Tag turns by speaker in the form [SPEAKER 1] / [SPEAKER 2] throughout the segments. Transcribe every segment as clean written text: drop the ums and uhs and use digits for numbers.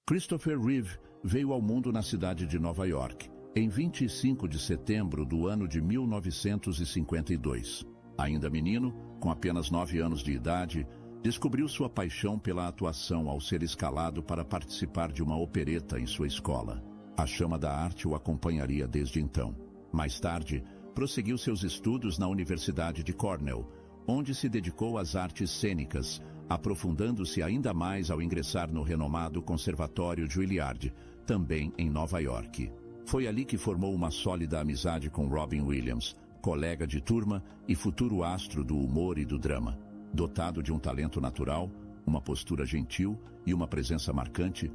[SPEAKER 1] Christopher Reeve veio ao mundo na cidade de Nova York, em 25 de setembro do ano de 1952. Ainda menino, com apenas 9 anos de idade, descobriu sua paixão pela atuação ao ser escalado para participar de uma opereta em sua escola. A chama da arte o acompanharia desde então. Mais tarde, prosseguiu seus estudos na Universidade de Cornell, onde se dedicou às artes cênicas, aprofundando-se ainda mais ao ingressar no renomado Conservatório Juilliard, também em Nova York. Foi ali que formou uma sólida amizade com Robin Williams, colega de turma e futuro astro do humor e do drama. Dotado de um talento natural, uma postura gentil e uma presença marcante,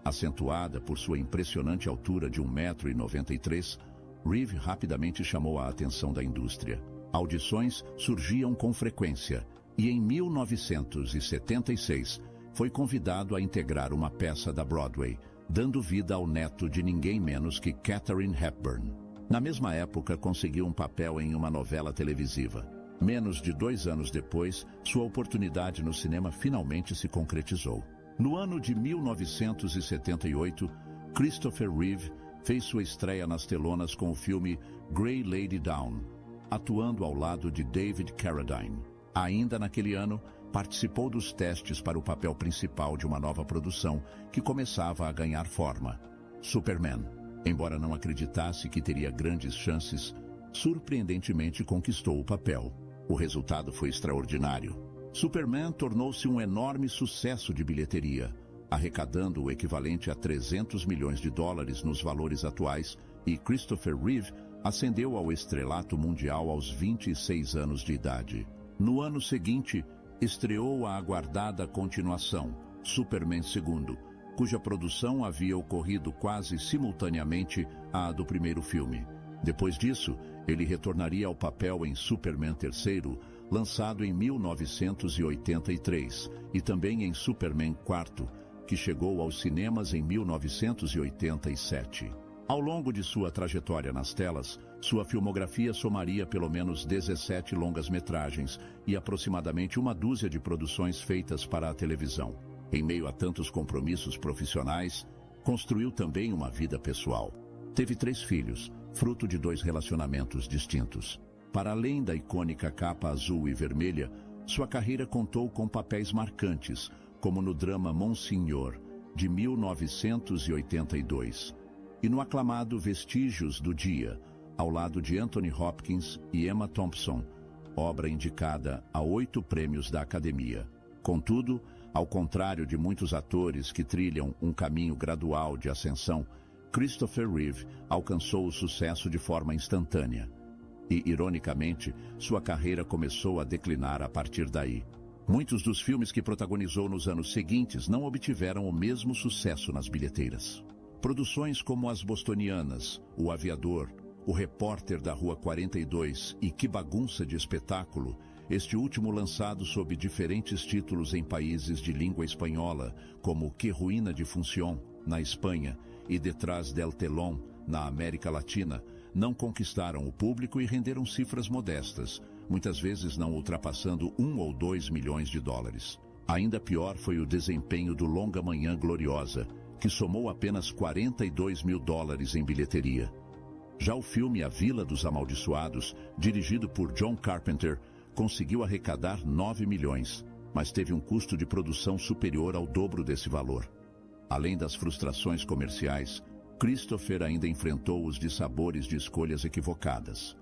[SPEAKER 1] acentuada por sua impressionante altura de 1,93 m, Reeve rapidamente chamou a atenção da indústria. Audições surgiam com frequência e em 1976 foi convidado a integrar uma peça da Broadway, dando vida ao neto de ninguém menos que Katharine Hepburn. Na mesma época, conseguiu um papel em uma novela televisiva. Menos de 2 anos depois, sua oportunidade no cinema finalmente se concretizou. No ano de 1978, Christopher Reeve fez sua estreia nas telonas com o filme Grey Lady Down, atuando ao lado de David Carradine. Ainda naquele ano, participou dos testes para o papel principal de uma nova produção que começava a ganhar forma, Superman. Embora não acreditasse que teria grandes chances, surpreendentemente conquistou o papel. O resultado foi extraordinário. Superman tornou-se um enorme sucesso de bilheteria, arrecadando o equivalente a 300 milhões de dólares nos valores atuais, e Christopher Reeve ascendeu ao estrelato mundial aos 26 anos de idade. No ano seguinte, estreou a aguardada continuação, Superman II, cuja produção havia ocorrido quase simultaneamente à do primeiro filme. Depois disso, ele retornaria ao papel em Superman III, lançado em 1983, e também em Superman IV, que chegou aos cinemas em 1987. Ao longo de sua trajetória nas telas, sua filmografia somaria pelo menos 17 longas-metragens e aproximadamente uma dúzia de produções feitas para a televisão. Em meio a tantos compromissos profissionais, construiu também uma vida pessoal. Teve 3 filhos, fruto de 2 relacionamentos distintos. Para além da icônica capa azul e vermelha, sua carreira contou com papéis marcantes, como no drama Monsignor, de 1982, e no aclamado Vestígios do Dia, ao lado de Anthony Hopkins e Emma Thompson, obra indicada a 8 prêmios da Academia. Contudo, ao contrário de muitos atores que trilham um caminho gradual de ascensão, Christopher Reeve alcançou o sucesso de forma instantânea. E, ironicamente, sua carreira começou a declinar a partir daí. Muitos dos filmes que protagonizou nos anos seguintes não obtiveram o mesmo sucesso nas bilheteiras. Produções como As Bostonianas, O Aviador, O Repórter da Rua 42 e Que Bagunça de Espetáculo, este último lançado sob diferentes títulos em países de língua espanhola, como Que Ruína de Función, na Espanha, e Detrás del Telón, na América Latina, não conquistaram o público e renderam cifras modestas, muitas vezes não ultrapassando 1 ou 2 milhões de dólares. Ainda pior foi o desempenho do Longa Manhã Gloriosa, que somou apenas 42 mil dólares em bilheteria. Já o filme A Vila dos Amaldiçoados, dirigido por John Carpenter, conseguiu arrecadar 9 milhões, mas teve um custo de produção superior ao dobro desse valor. Além das frustrações comerciais, Christopher ainda enfrentou os dissabores de escolhas equivocadas.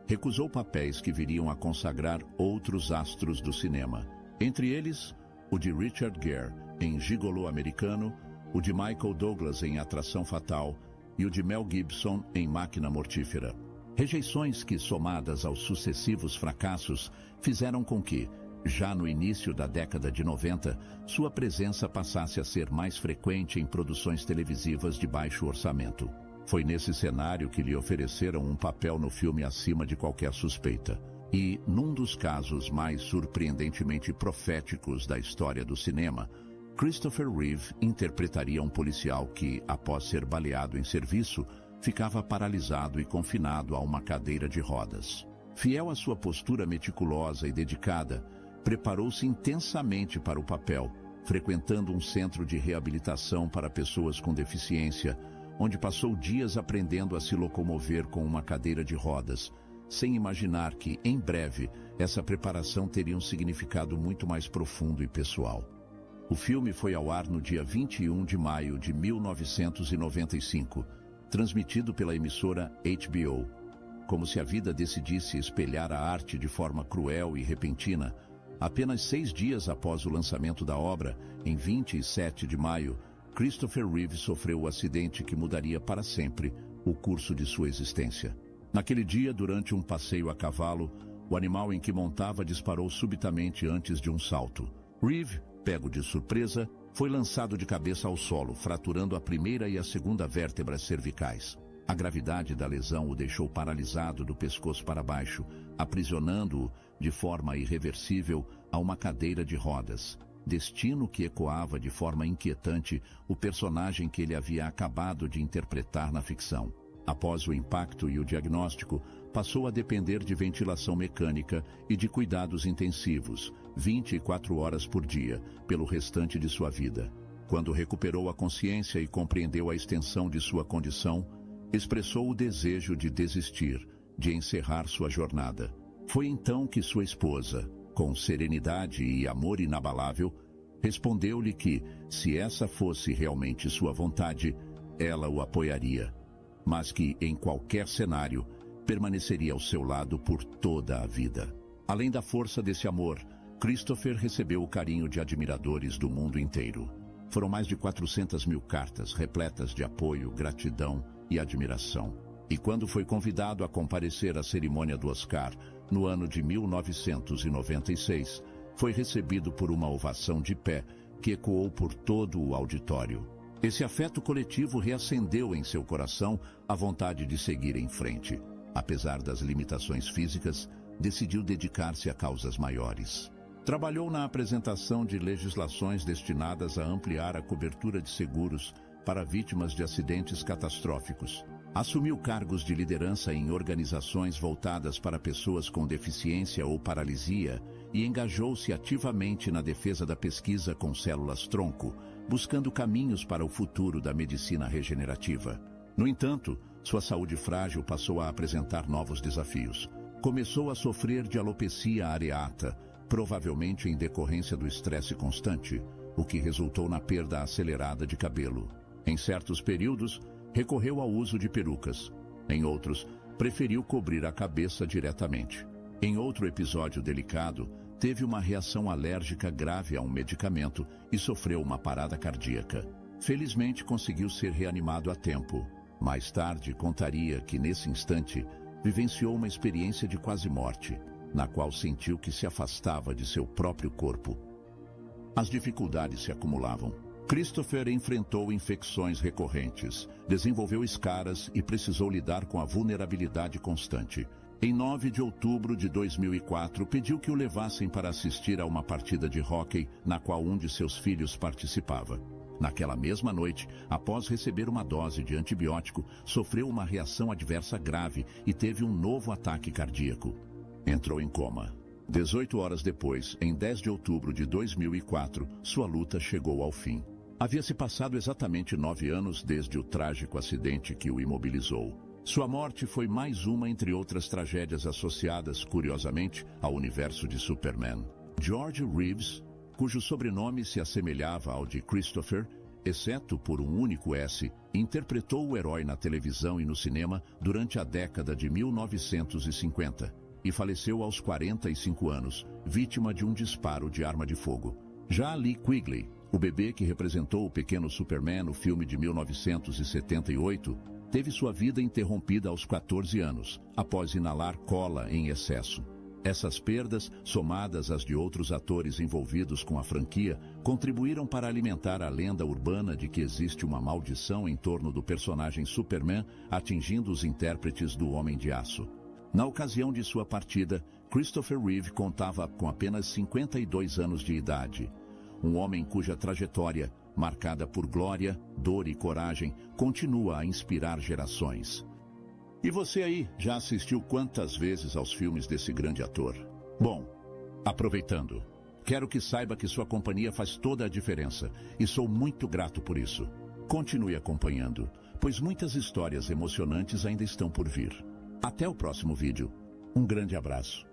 [SPEAKER 1] Recusou papéis que viriam a consagrar outros astros do cinema, entre eles o de Richard Gere em Gigolô Americano, o de Michael Douglas em Atração Fatal e o de Mel Gibson em Máquina Mortífera. Rejeições que, somadas aos sucessivos fracassos, fizeram com que, já no início da década de 90, sua presença passasse a ser mais frequente em produções televisivas de baixo orçamento. Foi nesse cenário que lhe ofereceram um papel no filme acima de qualquer suspeita. E, num dos casos mais surpreendentemente proféticos da história do cinema, Christopher Reeve interpretaria um policial que, após ser baleado em serviço, ficava paralisado e confinado a uma cadeira de rodas. Fiel à sua postura meticulosa e dedicada, preparou-se intensamente para o papel, frequentando um centro de reabilitação para pessoas com deficiência, onde passou dias aprendendo a se locomover com uma cadeira de rodas, sem imaginar que, em breve, essa preparação teria um significado muito mais profundo e pessoal. O filme foi ao ar no dia 21 de maio de 1995, transmitido pela emissora HBO. Como se a vida decidisse espelhar a arte de forma cruel e repentina, apenas 6 dias após o lançamento da obra, em 27 de maio, Christopher Reeve sofreu o acidente que mudaria para sempre o curso de sua existência. Naquele dia, durante um passeio a cavalo, o animal em que montava disparou subitamente antes de um salto. Reeve, pego de surpresa, foi lançado de cabeça ao solo, fraturando a primeira e a segunda vértebras cervicais. A gravidade da lesão o deixou paralisado do pescoço para baixo, aprisionando-o de forma irreversível a uma cadeira de rodas. Destino que ecoava de forma inquietante o personagem que ele havia acabado de interpretar na ficção. Após o impacto e o diagnóstico, passou a depender de ventilação mecânica e de cuidados intensivos, 24 horas por dia, pelo restante de sua vida. Quando recuperou a consciência e compreendeu a extensão de sua condição, expressou o desejo de desistir, de encerrar sua jornada. Foi então que sua esposa, com serenidade e amor inabalável, respondeu-lhe que, se essa fosse realmente sua vontade, ela o apoiaria, mas que, em qualquer cenário, permaneceria ao seu lado por toda a vida. Além da força desse amor, Christopher recebeu o carinho de admiradores do mundo inteiro. Foram mais de 400 mil cartas repletas de apoio, gratidão e admiração. E quando foi convidado a comparecer à cerimônia do Oscar, no ano de 1996, foi recebido por uma ovação de pé que ecoou por todo o auditório. Esse afeto coletivo reacendeu em seu coração a vontade de seguir em frente. Apesar das limitações físicas, decidiu dedicar-se a causas maiores. Trabalhou na apresentação de legislações destinadas a ampliar a cobertura de seguros para vítimas de acidentes catastróficos. Assumiu cargos de liderança em organizações voltadas para pessoas com deficiência ou paralisia e engajou-se ativamente na defesa da pesquisa com células-tronco, buscando caminhos para o futuro da medicina regenerativa. No entanto, sua saúde frágil passou a apresentar novos desafios. Começou a sofrer de alopecia areata, provavelmente em decorrência do estresse constante, o que resultou na perda acelerada de cabelo. Em certos períodos, recorreu ao uso de perucas. Em outros, preferiu cobrir a cabeça diretamente. Em outro episódio delicado, teve uma reação alérgica grave a um medicamento e sofreu uma parada cardíaca. Felizmente, conseguiu ser reanimado a tempo. Mais tarde, contaria que, nesse instante, vivenciou uma experiência de quase morte, na qual sentiu que se afastava de seu próprio corpo. As dificuldades se acumulavam. Christopher enfrentou infecções recorrentes, desenvolveu escaras e precisou lidar com a vulnerabilidade constante. Em 9 de outubro de 2004, pediu que o levassem para assistir a uma partida de hóquei na qual um de seus filhos participava. Naquela mesma noite, após receber uma dose de antibiótico, sofreu uma reação adversa grave e teve um novo ataque cardíaco. Entrou em coma. 18 horas depois, em 10 de outubro de 2004, sua luta chegou ao fim. Havia se passado exatamente 9 anos desde o trágico acidente que o imobilizou. Sua morte foi mais uma entre outras tragédias associadas, curiosamente, ao universo de Superman. George Reeves, cujo sobrenome se assemelhava ao de Christopher, exceto por um único S, interpretou o herói na televisão e no cinema durante a década de 1950 e faleceu aos 45 anos, vítima de um disparo de arma de fogo. Já Lee Quigley, o bebê que representou o pequeno Superman no filme de 1978, teve sua vida interrompida aos 14 anos, após inalar cola em excesso. Essas perdas, somadas às de outros atores envolvidos com a franquia, contribuíram para alimentar a lenda urbana de que existe uma maldição em torno do personagem Superman, atingindo os intérpretes do Homem de Aço. Na ocasião de sua partida, Christopher Reeve contava com apenas 52 anos de idade. Um homem cuja trajetória, marcada por glória, dor e coragem, continua a inspirar gerações. E você aí, já assistiu quantas vezes aos filmes desse grande ator? Bom, aproveitando, Quero que saiba que sua companhia faz toda a diferença e sou muito grato por isso. Continue acompanhando, pois muitas histórias emocionantes ainda estão por vir. Até o próximo vídeo. Um grande abraço.